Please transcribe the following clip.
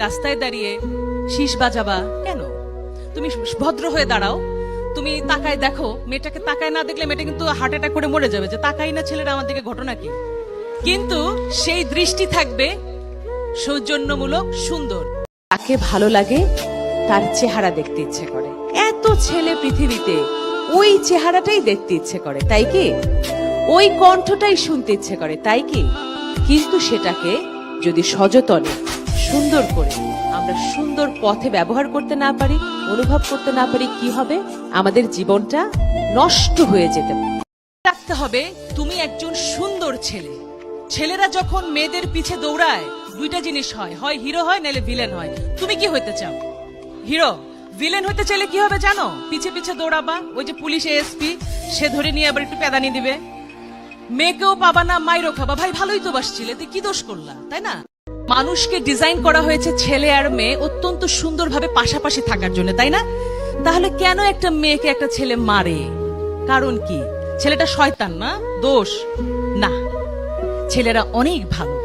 রাস্তায় দাঁড়িয়ে শীষ বাজাবা কেন? তুমি ভদ্র হয়ে দাঁড়াও, তুমি তাকায় দেখো, মেয়েটাকে তাকায় না দেখলে মেয়েটা কিন্তু হার্ট অ্যাটাক করে মরে যাবে, যে তাকাই না ছেলেরা আমার দিকে, ঘটনা কি? কিন্তু সেই দৃষ্টি থাকবে সৌজন্যমূলক, সুন্দর। তাকে ভালো লাগে, তার চেহারা দেখতে ইচ্ছে করে। এত ছেলে পৃথিবীতে, ওই চেহারাটাই দেখতে ইচ্ছে করে, তাই কি? ওই কণ্ঠটাই শুনতে ইচ্ছে করে, তাই কি? কিন্তু সেটাকে যদি সযতনে, সুন্দর করে আমরা সুন্দর পথে ব্যবহার করতে না পারি, অনুভব করতে না পারি, কি হবে? আমাদের জীবনটা নষ্ট হয়ে যেতে পারে। রাখতে হবে তুমি একজন সুন্দর ছেলে। ছেলেরা যখন মেয়েদের পিছে দৌড়ায়, দুইটা জিনিস হয়, হয় হিরো হয়, নাহলে ভিলেন হয়। তুমি কি হইতে চাও? হিরো। ভিলেন হইতে চাইলে কি হবে জানো? পিছে পিছে দৌড়াবা, ওই যে পুলিশ এসপি, সে ধরে নিয়ে আবার একটু পেদানি দিবে। মেয়েকেও পাবা না, মাইরও খাবা। ভাই ভালোই তো বাসছিলে, তুই কি দোষ করলা, তাই না? মানুষকে ডিজাইন করা হয়েছে ছেলে আর মেয়ে অত্যন্ত সুন্দরভাবে পাশাপাশি থাকার জন্য, তাই না? তাহলে কেন একটা মেয়েকে একটা ছেলে মারে? কারণ কি? ছেলেটা শয়তান না? দোষ না, ছেলেরা অনেক ভালো।